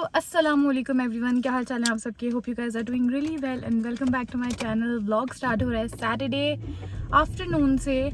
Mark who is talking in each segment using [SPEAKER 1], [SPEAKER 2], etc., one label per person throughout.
[SPEAKER 1] अस्सलामुअलैकुम एवरीवन, क्या हाल चाल है आप सबके। Hope you guys are doing really well and welcome back to my channel. Vlog start हो रहा है सैटरडे आफ्टरनून से।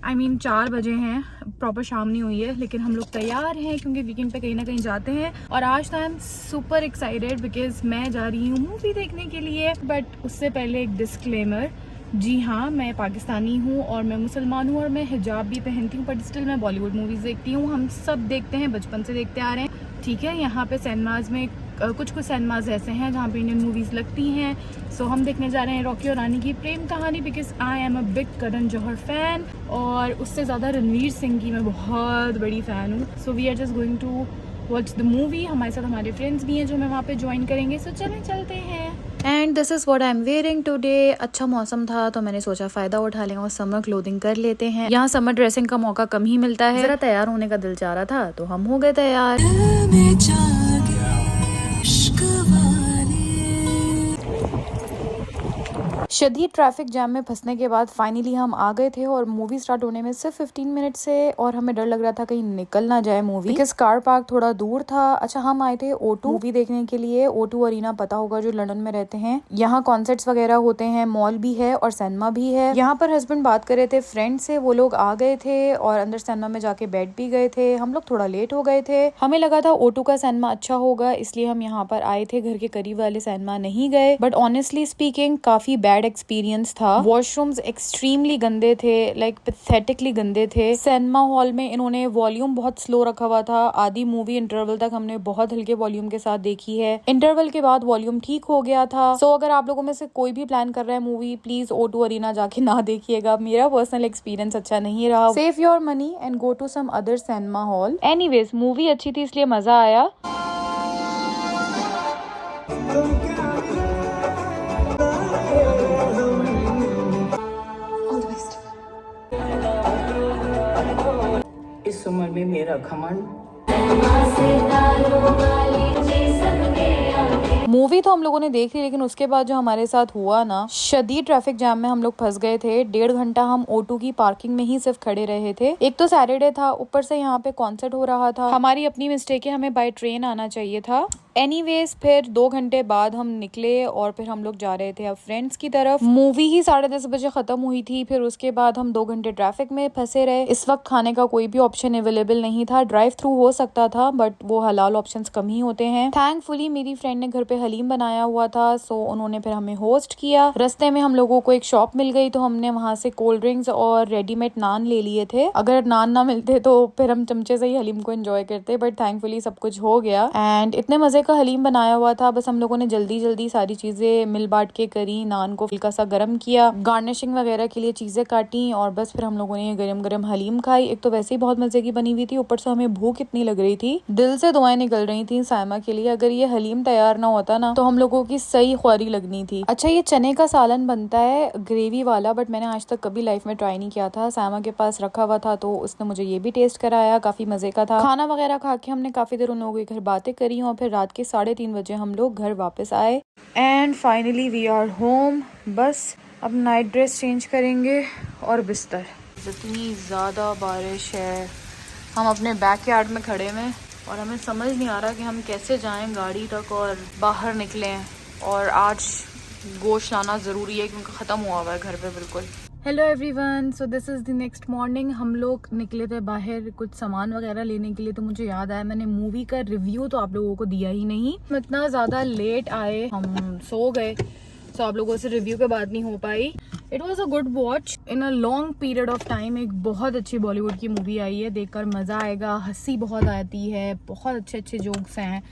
[SPEAKER 1] I mean 4 बजे हैं, प्रॉपर शाम नहीं हुई है, लेकिन हम लोग तैयार हैं क्योंकि वीकेंड पे कहीं ना कहीं जाते हैं। और आज तो I am super excited because मैं जा रही हूँ मूवी देखने के लिए। बट उससे पहले एक डिस्क्लेमर, जी हाँ, मैं पाकिस्तानी हूँ और मैं मुसलमान हूँ और मैं हिजाब भी पहनती हूँ, बट स्टिल मैं बॉलीवुड मूवीज़ देखती हूँ। हम सब देखते हैं, बचपन से देखते आ रहे हैं, ठीक है। यहाँ पे सिनेमाज में कुछ सिनेमाज ऐसे हैं जहाँ पे इंडियन मूवीज़ लगती हैं। सो हम देखने जा रहे हैं रॉकी और रानी Kii Prem Kahaani because I am a big Karan Johar fan, और उससे ज़्यादा रणवीर सिंह की मैं बहुत बड़ी फ़ैन हूँ। So we are just going to watch the movie. हमारे साथ हमारे फ्रेंड्स भी हैं जो मैं वहाँ पे ज्वाइन करेंगे। सो चलें चलते हैं। And this is what I am wearing today. अच्छा मौसम था तो मैंने सोचा फ़ायदा उठा लेंगे और समर क्लोथिंग कर लेते हैं। यहाँ समर ड्रेसिंग का मौका कम ही मिलता है। ज़रा तैयार होने का दिल चाह रहा था तो हम हो गए तैयार। शदीद ट्रैफिक जैम में फंसने के बाद फाइनली हम आ गए थे और मूवी स्टार्ट होने में सिर्फ 15 मिनट से, और हमें डर लग रहा था कहीं निकल ना जाए मूवी बिकॉज कार पार्क थोड़ा दूर था। अच्छा, हम आए थे O2 मूवी देखने के लिए। O2 अरीना पता होगा जो लंदन में रहते हैं, यहाँ कॉन्सर्ट्स वगैरह होते हैं, मॉल भी है और सिनेमा भी है। यहाँ पर हस्बैंड बात कर रहे थे फ्रेंड से, वो लोग आ गए थे और अंदर सिनेमा में जाके बैठ भी गए थे। हम लोग थोड़ा लेट हो गए थे, हमें लगा था O2 का सिनेमा अच्छा होगा इसलिए हम यहाँ पर आए थे, घर के करीब वाले सिनेमा नहीं गए। बट ऑनेस्टली स्पीकिंग काफी बैड एक्सपीरियंस था। वॉशरूम्स एक्सट्रीमली गंदे थे, लाइक पैथेटिकली गंदे थे। सिनेमा हॉल में इन्होंने वॉल्यूम बहुत स्लो रखा हुआ था। आधी मूवी इंटरवल तक हमने बहुत हल्के वॉल्यूम के साथ देखी है। इंटरवल के बाद वॉल्यूम ठीक हो गया था। सो अगर आप लोगों में से कोई भी प्लान कर रहा है मूवी, प्लीज O2 अरीना जाके ना देखिएगा। मेरा पर्सनल एक्सपीरियंस अच्छा नहीं रहा। Save your money and go to some other cinema hall. Anyways movie अच्छी थी इसलिए मजा आया।
[SPEAKER 2] इस उम्र में मेरा घमंड।
[SPEAKER 1] मूवी तो हम लोगों ने देख ली, लेकिन उसके बाद जो हमारे साथ हुआ ना, शदीद ट्रैफिक जैम में हम लोग फंस गए थे। 1.5 घंटा हम O2 की पार्किंग में ही सिर्फ खड़े रहे थे। एक तो सैटरडे था, ऊपर से यहाँ पे कॉन्सर्ट हो रहा था। हमारी अपनी मिस्टेक है, हमें बाय ट्रेन आना चाहिए था। एनीवेज फिर 2 घंटे बाद हम निकले और फिर हम लोग जा रहे थे अब फ्रेंड्स की तरफ। मूवी ही 10:30 बजे खत्म हुई थी। फिर उसके बाद हम 2 घंटे ट्रैफिक में फंसे रहे। इस वक्त खाने का कोई भी ऑप्शन अवेलेबल नहीं था। ड्राइव थ्रू हो सकता था बट वो हलाल ऑप्शंस कम ही होते हैं। थैंकफुली मेरी फ्रेंड ने घर पे हलीम बनाया हुआ था, सो उन्होंने फिर हमें होस्ट किया। रास्ते में हम लोगों को एक शॉप मिल गई तो हमने वहां से कोल्ड ड्रिंक्स और रेडीमेड नान ले लिए थे। अगर नान ना मिलते तो फिर हम चमचे से ही हलीम को एंजॉय करते, बट थैंकफुली सब कुछ हो गया। एंड इतने मजे का हलीम बनाया हुआ था, बस हम लोगों ने जल्दी जल्दी सारी चीजें मिल बांट के करी। नान को हल्का सा गर्म किया, गार्निशिंग वगैरह के लिए चीजें काटी और बस फिर हम लोगों ने ये गरम गरम हलीम खाई। एक तो वैसे ही बहुत मजे की बनी हुई थी, ऊपर से हमें भूख इतनी लग रही थी, दिल से दुआएं निकल रही थी सायमा के लिए। अगर ये हलीम तैयार ना होता ना तो हम लोगों की सही ख्वारी लगनी थी। अच्छा, ये चने का सालन बनता है ग्रेवी वाला, बट मैंने आज तक कभी लाइफ में ट्राई नहीं किया था। सायमा के पास रखा हुआ था तो उसने मुझे ये भी टेस्ट कराया, काफी मजे का था। खाना वगैरह खा के हमने काफी देर उन लोगों के घर बातें करी और फिर रात के 3:30 बजे हम लोग घर वापस आए। And finally we are home. बस अब नाइट ड्रेस चेंज करेंगे और बिस्तर। इतनी ज़्यादा बारिश है, हम अपने बैकयार्ड में खड़े हैं और हमें समझ नहीं आ रहा कि हम कैसे जाएं गाड़ी तक और बाहर निकलें। और आज गोश्त लाना ज़रूरी है क्योंकि ख़त्म हुआ हुआ है घर पे बिल्कुल। Hello everyone, so this is the next morning. हम लोग निकले थे बाहर कुछ सामान वगैरह लेने के लिए, तो मुझे याद आया मैंने मूवी का रिव्यू तो आप लोगों को दिया ही नहीं। इतना ज़्यादा लेट आए, हम सो गए, तो आप लोगों से रिव्यू के बाद नहीं हो पाई। It was a good watch in a long period of time. एक बहुत अच्छी बॉलीवुड की मूवी आई है, देखकर मज़ा आएगा। हंसी बहुत आती है, बहुत अच्छे अच्छे जोक्स हैं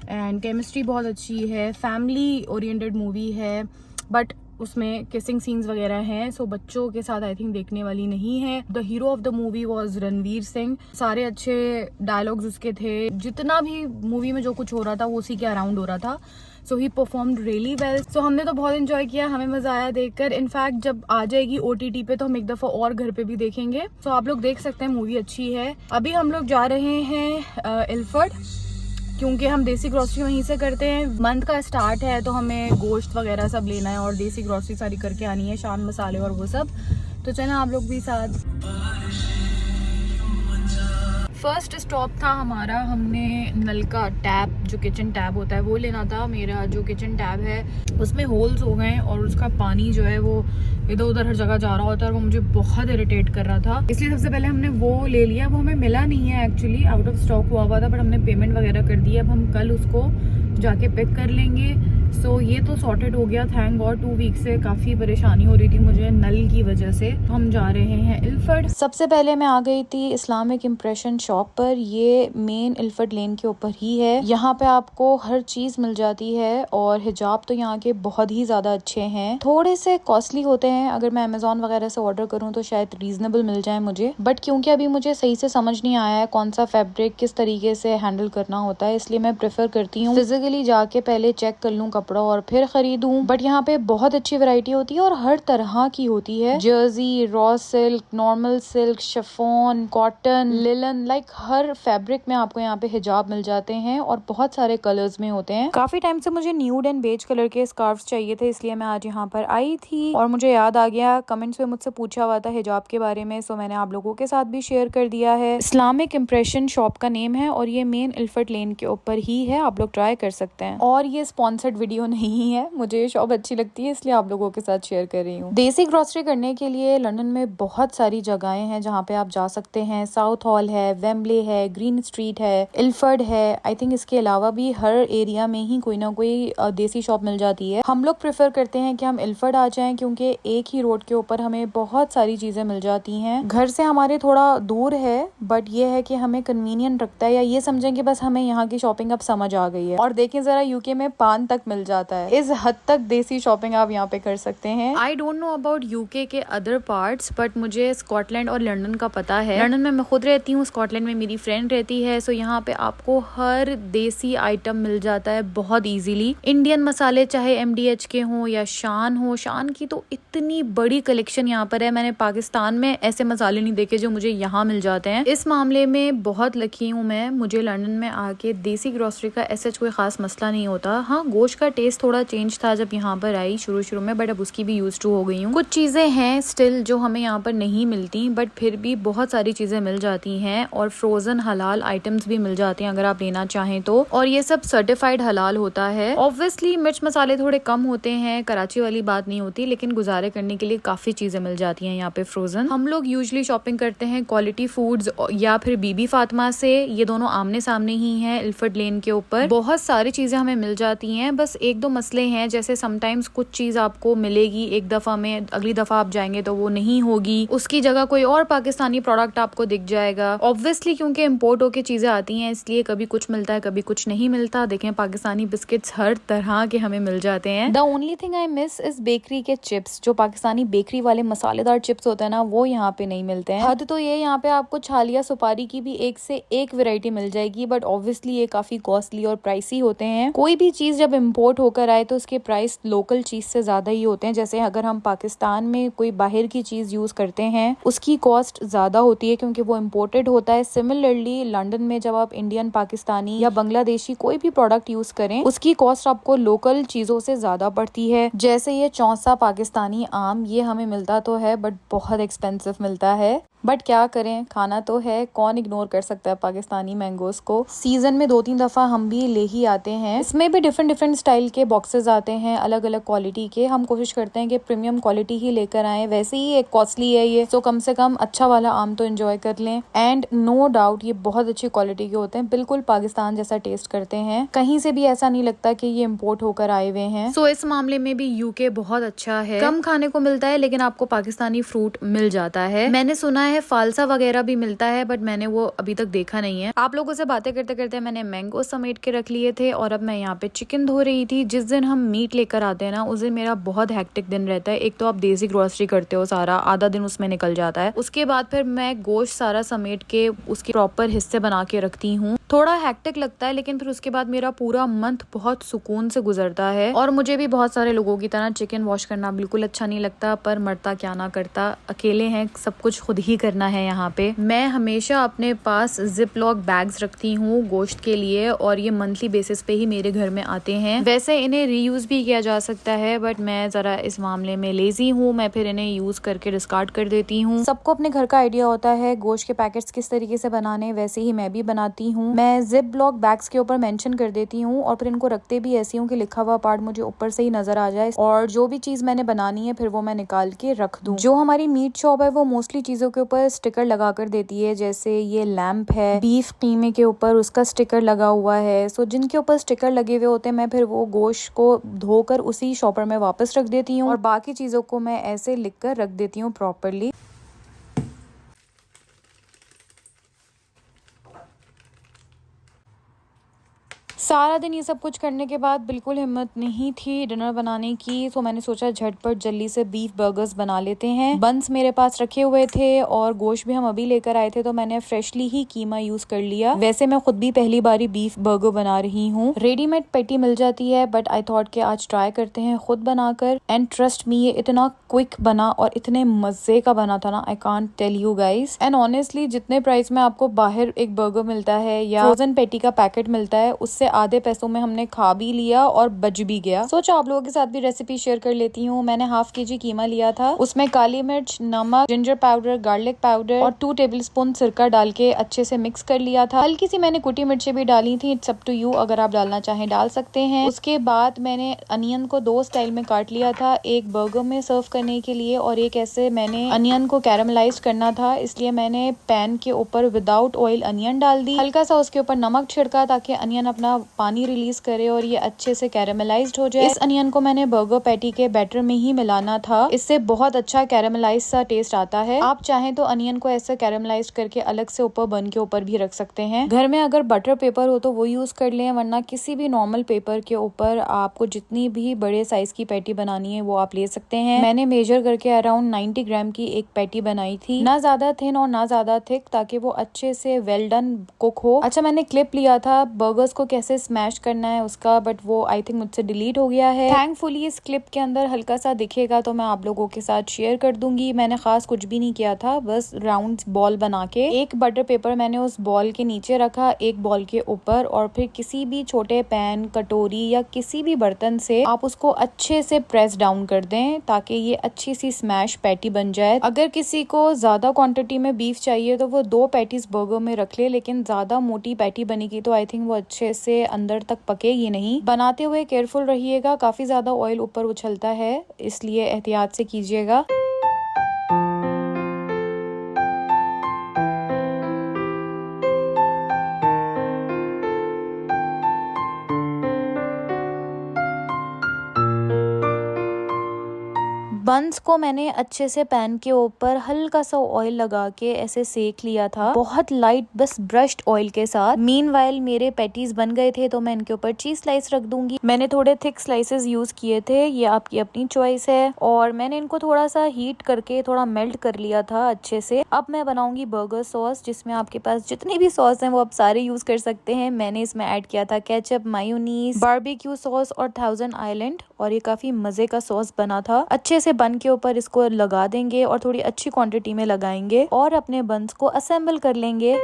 [SPEAKER 1] एंड केमिस्ट्री बहुत अच्छी है। फैमिली ओरिएंटेड मूवी है बट उसमें किसिंग सीन्स वगैरह हैं, सो बच्चों के साथ आई थिंक देखने वाली नहीं है। The hero of the movie was Ranveer Singh. सारे अच्छे डायलॉग्स उसके थे, जितना भी मूवी में जो कुछ हो रहा था वो उसी के अराउंड हो रहा था। सो ही परफॉर्म्ड रियली वेल। सो हमने तो बहुत एंजॉय किया, हमें मजा आया देखकर। इनफैक्ट जब आ जाएगी OTT पे तो हम एक दफा और घर पे भी देखेंगे। सो आप लोग देख सकते हैं, मूवी अच्छी है। अभी हम लोग जा रहे हैं इल्फर्ड, क्योंकि हम देसी ग्रोसरी वहीं से करते हैं। मंथ का स्टार्ट है तो हमें गोश्त वगैरह सब लेना है और देसी ग्रोसरी सारी करके आनी है, शान मसाले और वो सब। तो चलें आप लोग भी साथ। फर्स्ट स्टॉप था हमारा, हमने नल का टैप, जो किचन टैप होता है वो लेना था। मेरा जो किचन टैप है उसमें होल्स हो गए और उसका पानी जो है वो इधर उधर हर जगह जा रहा होता है और वो मुझे बहुत इरिटेट कर रहा था, इसलिए सबसे पहले हमने वो ले लिया। वो हमें मिला नहीं है एक्चुअली, आउट ऑफ स्टॉक हुआ था, बट हमने पेमेंट वगैरह कर दी है। अब हम कल उसको जाके पिक कर लेंगे। सो ये तो सॉर्टेड हो गया, थैंक गॉड। 2 वीक से काफ़ी परेशानी हो रही थी मुझे नल की वजह से। हम जा रहे हैं इल्फर्ड। सबसे पहले मैं आ गई थी इस्लामिक इम्प्रेशन शॉप पर। ये मेन इल्फर्ड लेन के ऊपर ही है। यहाँ पे आपको हर चीज़ मिल जाती है और हिजाब तो यहाँ के बहुत ही ज़्यादा अच्छे हैं। थोड़े से कॉस्टली होते हैं, अगर मैं अमेजोन वगैरह से ऑर्डर करूँ तो शायद रीजनेबल मिल जाए मुझे, बट क्योंकि अभी मुझे सही से समझ नहीं आया है कौन सा फैब्रिक किस तरीके से हैंडल करना होता है, इसलिए मैं प्रेफर करती हूँ फिजिकली जाके पहले चेक कर लूँ कपड़ा और फिर खरीदूं। बट यहाँ पे बहुत अच्छी वैरायटी होती है और हर तरह की होती है। Jersey, raw silk, normal silk, chiffon, cotton, linen, like हर फैब्रिक में आपको यहाँ पे हिजाब मिल जाते हैं और बहुत सारे कलर्स में होते हैं। काफी टाइम से मुझे न्यूड एंड बेज कलर के स्कार्फ्स चाहिए थे, इसलिए मैं आज यहाँ पर आई थी और मुझे याद आ गया, कमेंट्स में मुझसे पूछा हुआ था हिजाब के बारे में, सो मैंने आप लोगों के साथ भी शेयर कर दिया है। इस्लामिक इम्प्रेशन शॉप का नेम है और ये मेन इल्फर्ड लेन के ऊपर ही है, आप लोग ट्राई कर सकते हैं। और ये स्पॉन्सर्ड वीडियो नहीं है, मुझे ये शॉप अच्छी लगती है इसलिए आप लोगों के साथ शेयर कर रही हूँ। देसी ग्रोसरी करने के लिए लंदन में बहुत सारी जगहें हैं जहाँ पे आप जा सकते हैं। साउथ हॉल है, वेम्बले है, ग्रीन स्ट्रीट है, इल्फर्ड है। आई थिंक इसके अलावा भी हर एरिया में ही कोई ना कोई देसी शॉप मिल जाती है। हम लोग प्रेफर करते हैं कि हम इल्फर्ड आ जाएं क्योंकि एक ही रोड के ऊपर हमें बहुत सारी चीजें मिल जाती हैं। घर से हमारे थोड़ा दूर है, बट ये है कि हमें कन्वीनियंट रखता है, या ये समझें कि बस हमें यहाँ की शॉपिंग अब समझ आ गई है। और देखें जरा, यूके में पान तक मिल जाता है, इस हद तक देसी शॉपिंग आप यहाँ पे कर सकते हैं। I don't know about UK के अदर पार्ट्स, बट मुझे स्कॉटलैंड और लंदन का पता है। लंदन में मैं खुद रहती हूँ, स्कॉटलैंड में मेरी फ्रेंड रहती है, सो यहाँ पे आपको हर देसी आइटम मिल जाता है बहुत इजीली। इंडियन मसाले चाहे MDH के हों या शान हो, शान की तो इतनी बड़ी कलेक्शन यहाँ पर है, मैंने पाकिस्तान में ऐसे मसाले नहीं देखे जो मुझे यहाँ मिल जाते हैं। इस मामले में बहुत लकी हूँ मैं, मुझे लंदन में आके देसी ग्रोसरी का ऐसा कोई खास मसला नहीं होता। हाँ, गोश्त का टेस्ट थोड़ा चेंज था जब यहाँ पर आई शुरू में, बट अब उसकी भी यूज टू हो गई हूँ। कुछ चीजें हैं स्टिल जो हमें यहाँ पर नहीं मिलती, बट फिर भी बहुत सारी चीजें मिल जाती हैं और फ्रोजन हलाल आइटम्स भी मिल जाते हैं अगर आप लेना चाहें तो, और ये सब सर्टिफाइड हलाल होता है। ऑब्वियसली मिर्च मसाले थोड़े कम होते हैं, कराची वाली बात नहीं होती, लेकिन गुजारे करने के लिए काफी चीजें मिल जाती हैं यहाँ पे फ्रोजन। हम लोग यूजुअली शॉपिंग करते हैं क्वालिटी फूड्स या फिर बीबी फातिमा से, ये दोनों आमने सामने ही है इल्फर्ड लेन के ऊपर। बहुत सारी चीजें हमें मिल जाती हैं, बस एक दो मसले हैं, जैसे समटाइम्स कुछ चीज आपको मिलेगी एक दफा में, अगली दफा आप जाएंगे तो वो नहीं होगी, उसकी जगह कोई और पाकिस्तानी प्रोडक्ट आपको दिख जाएगा। ऑब्वियसली क्योंकि इम्पोर्ट होके चीजें आती हैं इसलिए कभी कुछ मिलता है कभी कुछ नहीं मिलता। देखें पाकिस्तानी बिस्किट्स हर तरह के हमें मिल जाते हैं। The only thing I miss is bakery के चिप्स, जो पाकिस्तानी बेकरी वाले मसालेदार चिप्स होते हैं ना, वो यहाँ पे नहीं मिलते हैं। हद तो ये, यहाँ पे आपको छालिया सुपारी की भी एक से एक वैरायटी मिल जाएगी, बट ऑब्वियसली ये काफी कॉस्टली और प्राइसी होते हैं। कोई भी चीज जब इम्पोर्ट होकर आए तो उसके प्राइस लोकल चीज से ज्यादा ही होते हैं। जैसे अगर हम पाकिस्तान में कोई बाहर की चीज यूज करते हैं उसकी कॉस्ट ज्यादा होती है क्योंकि वो इम्पोर्टेड होता है। सिमिलरली लंदन में जब आप इंडियन, पाकिस्तानी या बांग्लादेशी कोई भी प्रोडक्ट यूज करें उसकी कॉस्ट आपको लोकल चीजों से ज्यादा पड़ती है। जैसे ये चौसा पाकिस्तानी आम, ये हमें मिलता तो है बट बहुत एक्सपेंसिव मिलता है, बट क्या करें, खाना तो है, कौन इग्नोर कर सकता है पाकिस्तानी मैंगोस को। सीजन में 2-3 दफा हम भी ले ही आते हैं। इसमें भी डिफरेंट स्टाइल के बॉक्सेस आते हैं, अलग अलग क्वालिटी के। हम कोशिश करते हैं कि प्रीमियम क्वालिटी ही लेकर आए, वैसे ही एक कॉस्टली है ये, तो कम से कम अच्छा वाला आम तो एंजॉय कर लें। एंड नो डाउट ये बहुत अच्छी क्वालिटी के होते हैं, बिल्कुल पाकिस्तान जैसा टेस्ट करते हैं, कहीं से भी ऐसा नहीं लगता कि ये इम्पोर्ट होकर आए हुए हैं। सो इस मामले में भी यूके बहुत अच्छा है, कम खाने को मिलता है लेकिन आपको पाकिस्तानी फ्रूट मिल जाता है। मैंने सुना है फालसा वगैरह भी मिलता है, बट मैंने वो अभी तक देखा नहीं है। आप लोगों से बातें करते करते मैंने मैंगो समेट के रख लिए थे और अब मैं यहाँ पे चिकन धो रही थी। जिस दिन हम मीट लेकर आते हैं ना, उस दिन मेरा बहुत हेक्टिक दिन रहता है। एक तो आप देसी ग्रोसरी करते हो, सारा आधा दिन उसमें निकल जाता है, उसके बाद फिर मैं गोश्त सारा समेट के उसके प्रॉपर हिस्से बना के रखती हूँ थोड़ा हेक्टिक लगता है, लेकिन फिर उसके बाद मेरा पूरा मंथ बहुत सुकून से गुजरता है। और मुझे भी बहुत सारे लोगों की तरह चिकन वॉश करना बिल्कुल अच्छा नहीं लगता, पर मरता क्या ना करता, अकेले हैं, सब कुछ खुद ही करना है यहाँ पे। मैं हमेशा अपने पास जिप लॉक बैग्स रखती हूँ गोश्त के लिए, और ये मंथली बेसिस पे ही मेरे घर में आते हैं। वैसे इन्हें रीयूज भी किया जा सकता है, बट मैं जरा इस मामले में लेजी हूँ, मैं फिर इन्हें यूज करके डिस्कार्ड कर देती हूँ। सबको अपने घर का आइडिया होता है गोश्त के पैकेट्स किस तरीके से बनाने, वैसे ही मैं भी बनाती हूँ। मैं जिप लॉक बैग्स के ऊपर मेंशन कर देती हूँ, और फिर इनको रखते भी ऐसी हूँ कि लिखा हुआ पार्ट मुझे ऊपर से ही नजर आ जाए, और जो भी चीज मैंने बनानी है फिर वो मैं निकाल के रख दूँ। जो हमारी मीट शॉप है वो मोस्टली चीजों के ऊपर स्टिकर लगा कर देती है, जैसे ये लैम्प है, बीफ कीमे के ऊपर उसका स्टिकर लगा हुआ है। सो जिनके ऊपर स्टिकर लगे हुए होते हैं मैं फिर वो गोश्त को धोकर उसी शॉपर में वापस रख देती हूँ, और बाकी चीजों को मैं ऐसे लिख कर रख देती हूँ प्रॉपरली। सारा दिन ये सब कुछ करने के बाद बिल्कुल हिम्मत नहीं थी डिनर बनाने की, तो मैंने सोचा झटपट जल्दी से बीफ बर्गर्स बना लेते हैं। बंस मेरे पास रखे हुए थे और गोश्त भी हम अभी लेकर आए थे, तो मैंने फ्रेशली ही कीमा यूज कर लिया। वैसे मैं खुद भी पहली बारी बीफ बर्गर बना रही हूँ। रेडीमेड पैटी मिल जाती है, बट आई थॉट कि आज ट्राई करते हैं खुद बनाकर। एंड ट्रस्ट मी, ये इतना क्विक बना और इतने मजे का बना था ना, I can't tell you guys. And honestly जितने प्राइस में आपको बाहर एक बर्गर मिलता है या फ्रोजन पैटी का पैकेट मिलता है, उससे आधे पैसों में हमने खा भी लिया और बच भी गया। सोचो आप लोगों के साथ भी रेसिपी शेयर कर लेती हूँ। मैंने हाफ केजी कीमा लिया था, उसमें काली मिर्च, नमक, जिंजर पाउडर, गार्लिक पाउडर और 2 टेबलस्पून सिरका डाल के अच्छे से मिक्स कर लिया था। हल्की सी मैंने कुटी मिर्चें भी डाली थी, इट्स अप टू यू, अगर आप डालना चाहें डाल सकते हैं। उसके बाद मैंने अनियन को 2 स्टाइल में काट लिया था, एक बर्गर में सर्व करने के लिए और एक ऐसे मैंने अनियन को कैरामलाइज करना था, इसलिए मैंने पैन के ऊपर विदाउट ऑयल अनियन डाल दी, हल्का सा उसके ऊपर नमक छिड़का ताकि अनियन अपना पानी रिलीज करे और ये अच्छे से कैरामलाइज्ड हो जाए। इस अनियन को मैंने बर्गर पैटी के बैटर में ही मिलाना था, इससे बहुत अच्छा कैरामलाइज सा टेस्ट आता है। आप चाहें तो अनियन को ऐसे कैरामलाइज करके अलग से ऊपर बन के ऊपर भी रख सकते हैं। घर में अगर बटर पेपर हो तो वो यूज कर लें, वरना किसी भी नॉर्मल पेपर के ऊपर आपको जितनी भी बड़े साइज की पैटी बनानी है वो आप ले सकते हैं। मैंने मेजर करके अराउंड 90 ग्राम की एक पैटी बनाई थी, ना ज्यादा थिन और ना ज्यादा थिक, ताकि वो अच्छे से वेल डन कुक हो। अच्छा, मैंने क्लिप लिया था बर्गर्स को कैसे स्मैश करना है उसका, बट वो आई थिंक मुझसे डिलीट हो गया है। थैंकफुली इस क्लिप के अंदर हल्का सा दिखेगा तो मैं आप लोगों के साथ शेयर कर दूंगी। मैंने खास कुछ भी नहीं किया था, बस राउंड बॉल बना के एक बटर पेपर मैंने उस बॉल के नीचे रखा, एक बॉल के ऊपर, और फिर किसी भी छोटे पैन, कटोरी या किसी भी बर्तन से आप उसको अच्छे से प्रेस डाउन कर दें ताकि ये अच्छी सी स्मैश पैटी बन जाए। अगर किसी को ज्यादा क्वांटिटी में बीफ चाहिए तो वो 2 पैटीज बर्गर में रख ले, लेकिन ज्यादा मोटी पैटी बनेगी तो आई थिंक वो अच्छे से अंदर तक पकेगी नहीं। बनाते हुए केयरफुल रहिएगा, काफी ज्यादा ऑयल ऊपर उछलता है, इसलिए एहतियात से कीजिएगा। बंस को मैंने अच्छे से पैन के ऊपर हल्का सा ऑयल लगा के ऐसे सेक लिया था, बहुत लाइट, बस ब्रश्ड ऑयल के साथ। मीनवाइल मेरे पैटीज बन गए थे तो मैं इनके ऊपर चीज स्लाइस रख दूंगी। मैंने थोड़े थिक स्लाइसेस यूज किए थे, ये आपकी अपनी चॉइस है, और मैंने इनको थोड़ा सा हीट करके थोड़ा मेल्ट कर लिया था अच्छे से। अब मैं बनाऊंगी बर्गर सॉस, जिसमें आपके पास जितने भी सॉस हैं वो आप सारे यूज कर सकते हैं। मैंने इसमें ऐड किया था केचप, मायोनीज, बारबेक्यू सॉस और थाउजेंड आइलैंड, और ये काफी मजे का सॉस बना था। अच्छे से बन के ऊपर इसको लगा देंगे और थोड़ी अच्छी क्वांटिटी में लगाएंगे और अपने बंस को असेंबल कर लेंगे।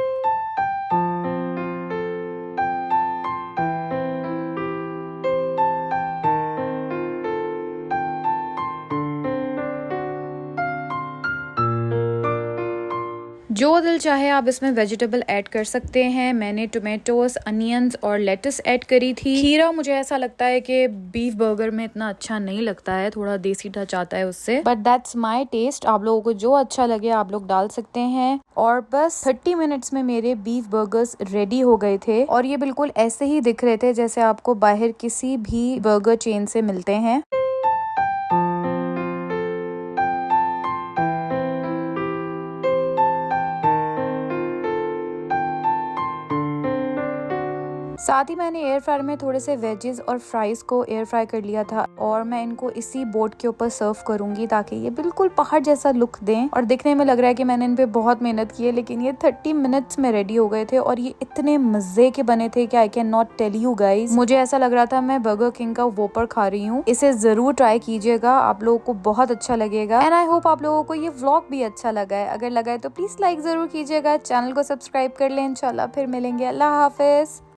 [SPEAKER 1] जो दिल चाहे आप इसमें वेजिटेबल ऐड कर सकते हैं। मैंने टोमेटोज, अनियंस और लेटस ऐड करी थी। खीरा मुझे ऐसा लगता है कि बीफ बर्गर में इतना अच्छा नहीं लगता है, थोड़ा देसी टच आता है उससे, बट दैट्स माय टेस्ट। आप लोगों को जो अच्छा लगे आप लोग डाल सकते हैं। और बस 30 मिनट्स में मेरे बीफ बर्गर्स रेडी हो गए थे, और ये बिल्कुल ऐसे ही दिख रहे थे जैसे आपको बाहर किसी भी बर्गर चेन से मिलते हैं। साथ ही मैंने एयर फ्रायर में थोड़े से वेजेस और फ्राइज को एयर फ्राई कर लिया था और मैं इनको इसी बोर्ड के ऊपर सर्व करूंगी ताकि ये बिल्कुल पहाड़ जैसा लुक दें। और दिखने में लग रहा है कि मैंने इन पे बहुत मेहनत की है, लेकिन ये 30 मिनट्स में रेडी हो गए थे और ये इतने मजे के बने थे कि I can not tell you guys. मुझे ऐसा लग रहा था मैं बर्गर किंग का वोपर खा रही हूँ। इसे जरूर ट्राई कीजिएगा, आप लोगों को बहुत अच्छा लगेगा। एंड आई होप आप लोगों को ये व्लॉग भी अच्छा लगा है। अगर लगा है तो प्लीज लाइक जरूर कीजिएगा, चैनल को सब्सक्राइब कर लें। इंशाल्लाह फिर मिलेंगे। अल्लाह हाफिज।